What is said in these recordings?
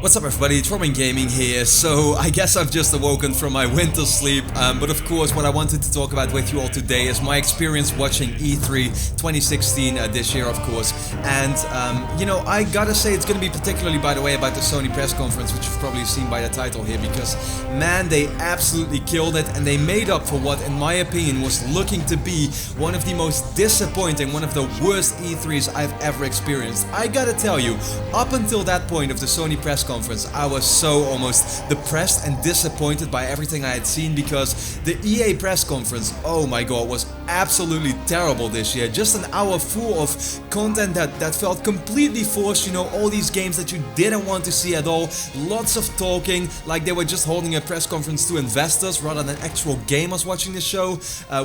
What's up everybody, it's Robin Gaming here. So I guess I've just awoken from my winter sleep, but of course what I wanted to talk about with you all today is my experience watching E3 2016 this year, of course. And you know, I gotta say it's gonna be particularly, by the way, about the Sony Press Conference, which you've probably seen by the title here, because man, they absolutely killed it and they made up for what, in my opinion, was looking to be one of the most disappointing, one of the worst E3s I've ever experienced. I gotta tell you, up until that point of the Sony Press Conference, I was so almost depressed and disappointed by everything I had seen, because the EA press conference, oh my god, was absolutely terrible this year. Just an hour full of content that felt completely forced, you know, all these games that you didn't want to see at all, lots of talking, like they were just holding a press conference to investors rather than actual gamers watching the show,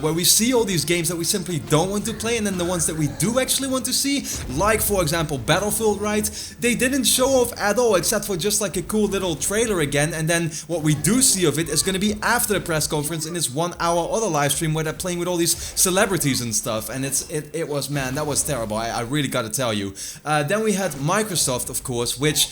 where we see all these games that we simply don't want to play, and then the ones that we do actually want to see, like for example Battlefield, right? They didn't show off at all, except for just like a cool little trailer again, and then what we do see of it is going to be after the press conference in this 1 hour other live stream where they're playing with all these celebrities and stuff, and it was, man, that was terrible. I really gotta tell you. Then we had Microsoft, of course, which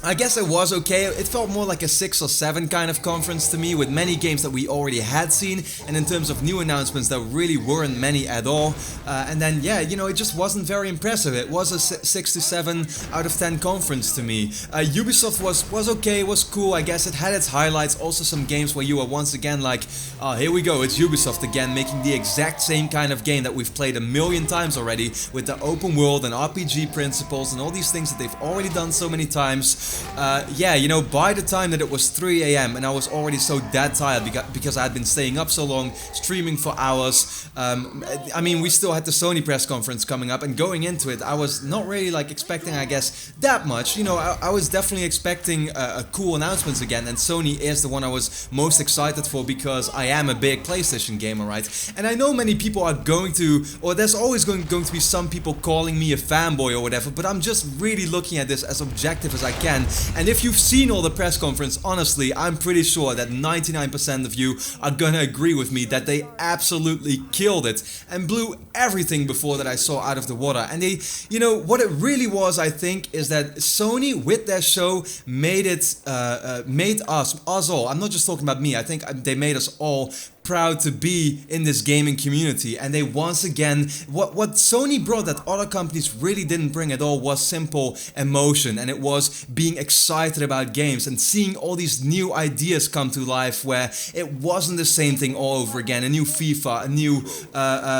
I guess it was okay. It felt more like a 6 or 7 kind of conference to me, with many games that we already had seen, and in terms of new announcements there really weren't many at all. And then yeah, you know, it just wasn't very impressive. It was a 6 to 7 out of 10 conference to me. Ubisoft was okay, was cool, I guess it had its highlights, also some games where you were once again like, oh, here we go, it's Ubisoft again, making the exact same kind of game that we've played a million times already, with the open world and RPG principles and all these things that they've already done so many times. Yeah, you know, by the time that it was 3 AM and I was already so dead tired because I had been staying up so long, streaming for hours. I mean, we still had the Sony Press Conference coming up, and going into it I was not really like expecting, I guess, that much. You know, I was definitely expecting cool announcements again, and Sony is the one I was most excited for because I am a big PlayStation gamer, right? And I know many people are going to, or there's always going to be some people calling me a fanboy or whatever, but I'm just really looking at this as objective as I can. And if you've seen all the press conference, honestly, I'm pretty sure that 99% of you are gonna agree with me that they absolutely killed it and blew everything before that I saw out of the water. And they, you know, what it really was, I think, is that Sony with their show made it, made us all, I'm not just talking about me, I think they made us all proud to be in this gaming community. And they once again, what Sony brought that other companies really didn't bring at all was simple emotion, and it was being excited about games and seeing all these new ideas come to life, where it wasn't the same thing all over again, a new FIFA, a new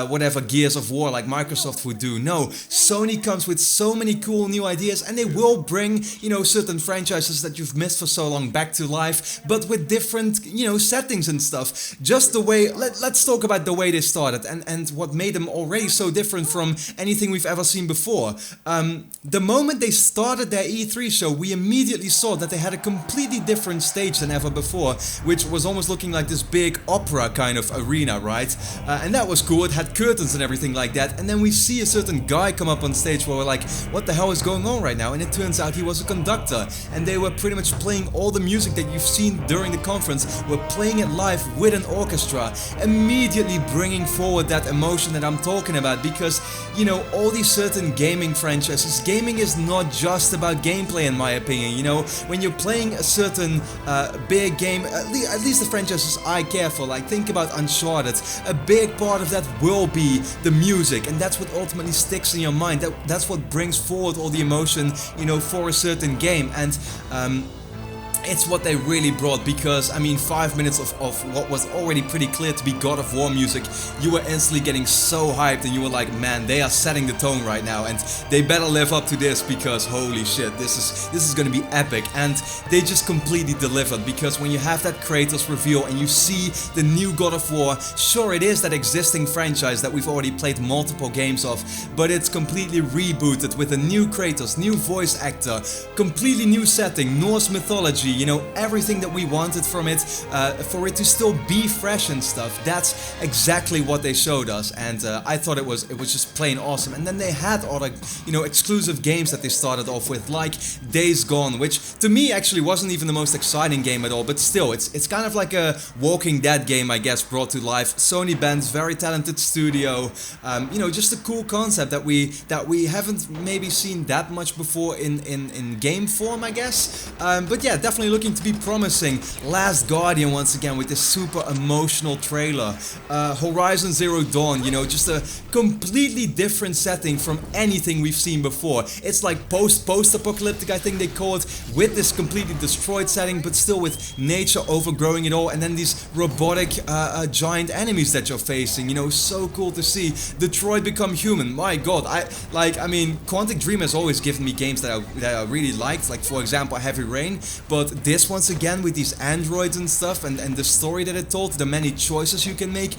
whatever Gears of War like Microsoft would do. No, Sony comes with so many cool new ideas, and they will bring, you know, certain franchises that you've missed for so long back to life, but with different, you know, settings and stuff. Just the way, let's talk about the way they started and what made them already so different from anything we've ever seen before. The moment they started their E3 show, we immediately saw that they had a completely different stage than ever before, which was almost looking like this big opera kind of arena, right? And that was cool, it had curtains and everything like that, and then we see a certain guy come up on stage where we're like, what the hell is going on right now? And it turns out he was a conductor, and they were pretty much playing all the music that you've seen during the conference, were playing it live with an orchestra, immediately bringing forward that emotion that I'm talking about. Because, you know, all these certain gaming franchises, gaming is not just about gameplay, in my opinion. You know, when you're playing a certain big game, at least the franchises I care for, like think about Uncharted, a big part of that will be the music, and that's what ultimately sticks in your mind. That's what brings forward all the emotion, you know, for a certain game. And it's what they really brought, because I mean 5 minutes of what was already pretty clear to be God of War music, you were instantly getting so hyped, and you were like, man, they are setting the tone right now and they better live up to this, because holy shit, this is gonna be epic. And they just completely delivered, because when you have that Kratos reveal and you see the new God of War, sure, it is that existing franchise that we've already played multiple games of, but it's completely rebooted with a new Kratos, new voice actor, completely new setting, Norse mythology, you know, everything that we wanted from it, for it to still be fresh and stuff. That's exactly what they showed us, and I thought it was just plain awesome. And then they had other, you know, exclusive games that they started off with, like Days Gone, which to me actually wasn't even the most exciting game at all, but still, it's kind of like a Walking Dead game, I guess, brought to life. Sony Ben's very talented studio, you know, just a cool concept that we haven't maybe seen that much before in game form, I guess. But yeah, definitely looking to be promising. Last Guardian once again with this super emotional trailer. Horizon Zero Dawn, you know, just a completely different setting from anything we've seen before. It's like post-apocalyptic, I think they call it, with this completely destroyed setting, but still with nature overgrowing it all, and then these robotic giant enemies that you're facing. You know, so cool to see. Detroit Become Human. My God, I mean, Quantic Dream has always given me games that I really liked, like for example Heavy Rain, but this once again with these androids and stuff, and the story that it told, the many choices you can make.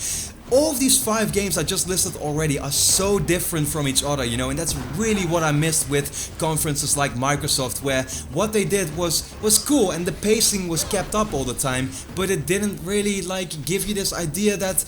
All of these 5 games I just listed already are so different from each other, you know, and that's really what I missed with conferences like Microsoft, where what they did was cool and the pacing was kept up all the time, but it didn't really like give you this idea that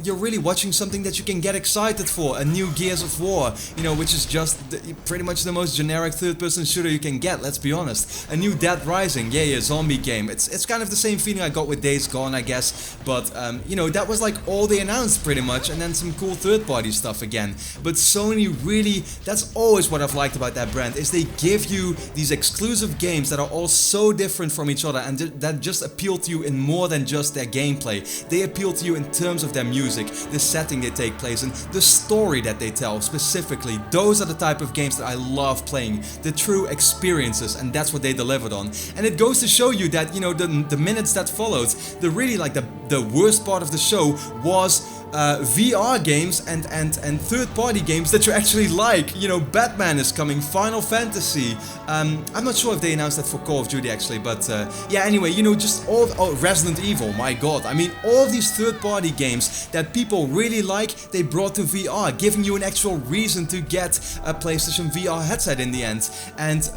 you're really watching something that you can get excited for. A new Gears of War, you know, which is just pretty much the most generic third-person shooter you can get, let's be honest. A new Dead Rising, yeah, a zombie game. It's kind of the same feeling I got with Days Gone, I guess, but you know, that was like all they announced pretty much, and then some cool third-party stuff again. But Sony really, that's always what I've liked about that brand, is they give you these exclusive games that are all so different from each other and that just appeal to you in more than just their gameplay. They appeal to you in terms of their music, the setting they take place in, the story that they tell specifically. Those are the type of games that I love playing, the true experiences, and that's what they delivered on. And it goes to show you that, you know, the minutes that followed, the really like the worst part of the show was VR games and third-party games that you actually like. You know, Batman is coming, Final Fantasy. I'm not sure if they announced that for Call of Duty actually, but yeah, anyway, you know, just all Resident Evil, my God. I mean, all of these third-party games that people really like, they brought to VR, giving you an actual reason to get a PlayStation VR headset in the end. And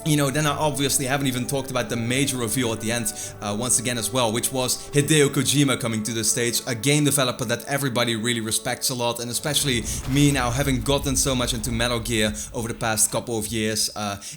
you know, then I obviously haven't even talked about the major reveal at the end, once again as well, which was Hideo Kojima coming to the stage, a game developer that everybody really respects a lot, and especially me now, having gotten so much into Metal Gear over the past couple of years.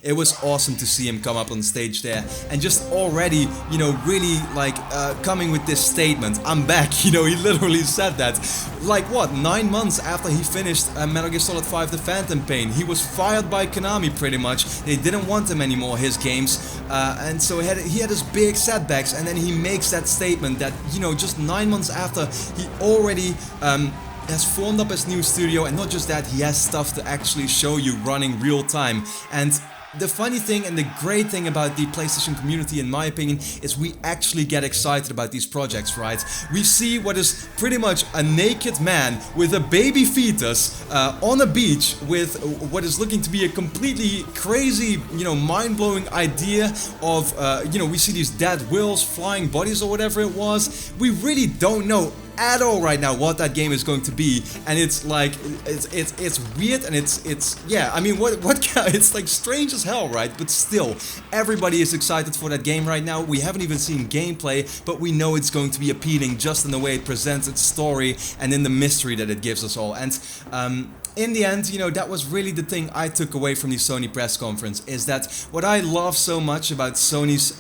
It was awesome to see him come up on stage there, and just already, you know, really like coming with this statement, I'm back, you know, he literally said that. Like what, 9 months after he finished Metal Gear Solid 5 The Phantom Pain. He was fired by Konami pretty much, they didn't want him anymore, his games, and so he had his big setbacks, and then he makes that statement that, you know, just 9 months after, he already has formed up his new studio, and not just that, he has stuff to actually show you running real time. And the funny thing and the great thing about the PlayStation community, in my opinion, is we actually get excited about these projects, right? We see what is pretty much a naked man with a baby fetus on a beach with what is looking to be a completely crazy, you know, mind-blowing idea of, you know, we see these dead whales, flying bodies or whatever it was. We really don't know at all right now what that game is going to be, and it's like it's weird, and it's yeah, I mean, what it's like strange as hell, right? But still, everybody is excited for that game right now. We haven't even seen gameplay, but we know it's going to be appealing just in the way it presents its story and in the mystery that it gives us all. And in the end, you know, that was really the thing I took away from the Sony Press Conference, is that what I love so much about Sony's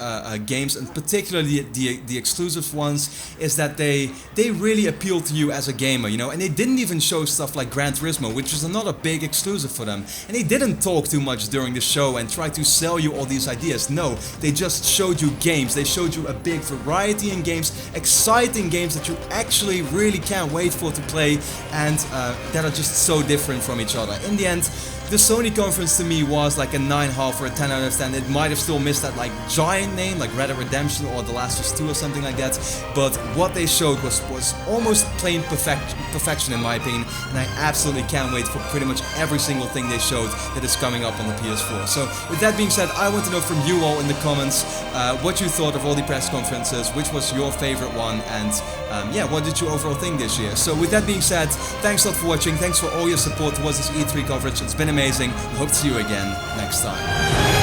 games, and particularly the exclusive ones, is that they really appeal to you as a gamer, you know, and they didn't even show stuff like Gran Turismo, which is another big exclusive for them, and they didn't talk too much during the show and try to sell you all these ideas. No, they just showed you games, they showed you a big variety in games, exciting games that you actually really can't wait for to play, and that are just so different from each other. In the end, the Sony conference to me was like a 9.5 or a 10 out of 10. It might have still missed that like giant name like Red Dead Redemption or The Last of Us 2 or something like that, but what they showed was almost plain perfection in my opinion, and I absolutely can't wait for pretty much every single thing they showed that is coming up on the PS4. So with that being said, I want to know from you all in the comments what you thought of all the press conferences, which was your favorite one, and yeah, what did you overall think this year? So with that being said, thanks a lot for watching, thanks for all your support towards this E3 coverage, it's been amazing. I hope to see you again next time.